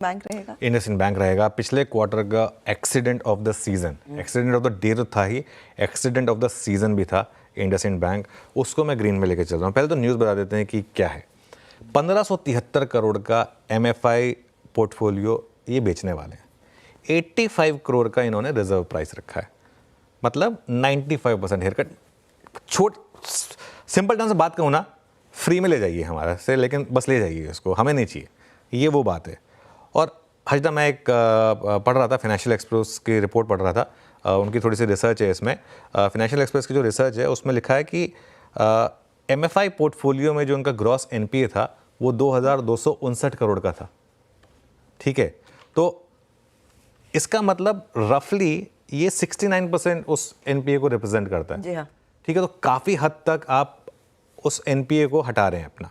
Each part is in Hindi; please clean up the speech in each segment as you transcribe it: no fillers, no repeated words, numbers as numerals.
बैंक रहेगा, इंडसइंड बैंक रहेगा। पिछले क्वार्टर का accident of the season, accident of the day तो था ही, एक्सीडेंट ऑफ द सीजन भी था इंडसइंड बैंक, उसको मैं ग्रीन में लेके चल रहा हूँ। पहले तो न्यूज़ बता देते हैं कि क्या है। 1573 करोड़ का एमएफआई पोर्टफोलियो ये बेचने वाले हैं। 85 करोड़ का इन्होंने रिजर्व प्राइस रखा है, मतलब 95% हेयर कट। सिंपल टर्म से बात कहूँ ना, फ्री में ले जाइए हमारा से, लेकिन बस ले जाइए इसको, हमें नहीं चाहिए, ये वो बात है। और हजदा मैं एक पढ़ रहा था, फाइनेंशियल एक्सप्रेस की रिपोर्ट पढ़ रहा था, उनकी थोड़ी सी रिसर्च है इसमें। फाइनेंशियल एक्सप्रेस की जो रिसर्च है उसमें लिखा है कि एमएफआई पोर्टफोलियो में जो उनका ग्रॉस एनपीए था वो 2259 करोड़ का था। ठीक है, तो इसका मतलब रफली ये 69% उस एनपीए को रिप्रेजेंट करता है। जी हाँ। ठीक है, तो काफ़ी हद तक आप उस एनपीए को हटा रहे हैं अपना।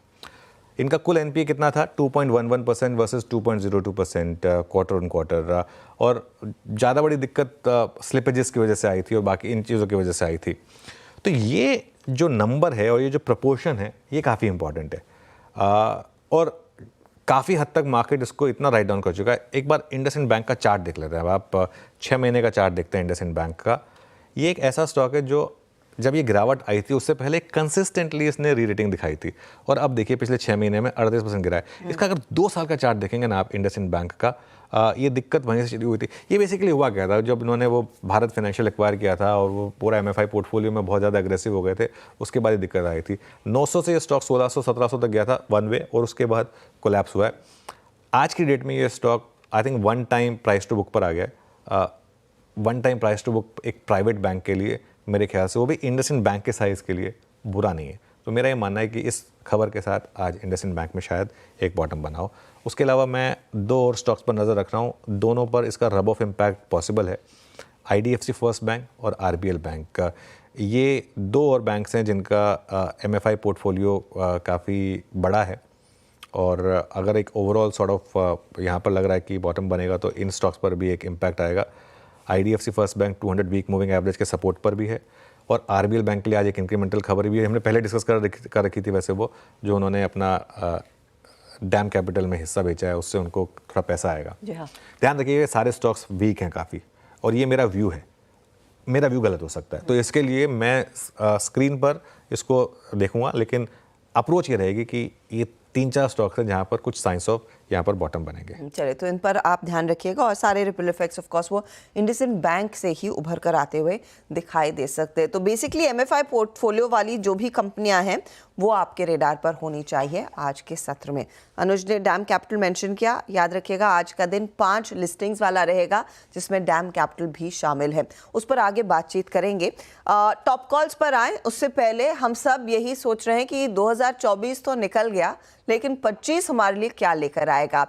इनका कुल एनपीए कितना था? 2.11% वर्सेस 2.02% क्वार्टर ऑन क्वार्टर। और ज़्यादा बड़ी दिक्कत स्लिपेजेस की वजह से आई थी और बाकी इन चीज़ों की वजह से आई थी। तो ये जो नंबर है और ये जो प्रपोर्शन है ये काफ़ी इंपॉर्टेंट है, और काफ़ी हद तक मार्केट इसको इतना राइट डाउन कर चुका है। एक बार इंडसइंड बैंक का चार्ट देख लेते हैं। अब आप 6 महीने का चार्ट देखते हैं इंडसइंड बैंक का। ये एक ऐसा स्टॉक है जो जब ये गिरावट आई थी उससे पहले कंसिस्टेंटली इसने री रेटिंग दिखाई थी, और अब देखिए पिछले 6 महीने में 38% गिरा है। इसका अगर 2 साल का चार्ट देखेंगे ना आप इंडसइंड बैंक का, ये दिक्कत वहीं से शुरू हुई थी। ये बेसिकली हुआ क्या था, जब इन्होंने वो भारत फाइनेंशियल एक्वायर किया था और वो पूरा एमएफआई पोर्टफोलियो में बहुत ज़्यादा अग्रेसिव हो गए थे, उसके बाद ये दिक्कत आई थी। 900 से ये स्टॉक 1600-1700 तक गया था वन वे, और उसके बाद कोलैप्स हुआ है। आज की डेट में ये stock I think 1 time price to book पर आ गया है। 1 टाइम प्राइस टू बुक एक प्राइवेट बैंक के लिए, मेरे ख्याल से वो भी इंडसइंड बैंक के साइज़ के लिए, बुरा नहीं है। तो मेरा ये मानना है कि इस खबर के साथ आज इंडसइंड बैंक में शायद एक बॉटम बना हो। उसके अलावा मैं 2 और स्टॉक्स पर नज़र रख रहा हूँ, दोनों पर इसका रब ऑफ इम्पैक्ट पॉसिबल है। आईडीएफसी फर्स्ट बैंक और आरबीएल बैंक का, ये 2 और बैंक्स हैं जिनका एमएफआई पोर्टफोलियो काफ़ी बड़ा है, और अगर एक ओवरऑल सॉर्ट ऑफ यहाँ पर लग रहा है कि बॉटम बनेगा तो इन स्टॉक्स पर भी एक इम्पैक्ट आएगा। IDFC first bank 200 week moving average के सपोर्ट पर भी है, और आरबीएल बैंक के लिए आज एक इंक्रीमेंटल खबर भी है। हमने पहले डिस्कस कर रखी थी वैसे, वो जो उन्होंने अपना डैम कैपिटल में हिस्सा बेचा है उससे उनको थोड़ा पैसा आएगा। जी हाँ। ध्यान रखिए सारे स्टॉक्स वीक हैं काफ़ी, और ये मेरा व्यू है, मेरा व्यू गलत हो सकता है, तो इसके लिए मैं स्क्रीन पर इसको देखूंगा, लेकिन अप्रोच ये रहेगी कि ये 3-4 स्टॉक्स हैं जहाँ पर कुछ साइंस ऑफ यहाँ पर बॉटम बनेंगे। चलिए, तो इन पर आप ध्यान रखिएगा, और सारे रिपल इफेक्ट्स ऑफ कोर्स वो इंडसइंड बैंक से ही उभर कर आते हुए दिखाई दे सकते हैं। तो बेसिकली एमएफआई पोर्टफोलियो वाली जो भी कंपनियां हैं वो आपके रेडार पर होनी चाहिए आज के सत्र में। अनुज ने डैम कैपिटल मेंशन किया, याद रखिएगा आज का दिन 5 लिस्टिंग्स वाला रहेगा जिसमें डैम कैपिटल भी शामिल है, उस पर आगे बातचीत करेंगे। टॉप कॉल्स पर आए उससे पहले हम सब यही सोच रहे हैं कि 2024 तो निकल गया, लेकिन 25 हमारे लिए क्या लेकर आएगा।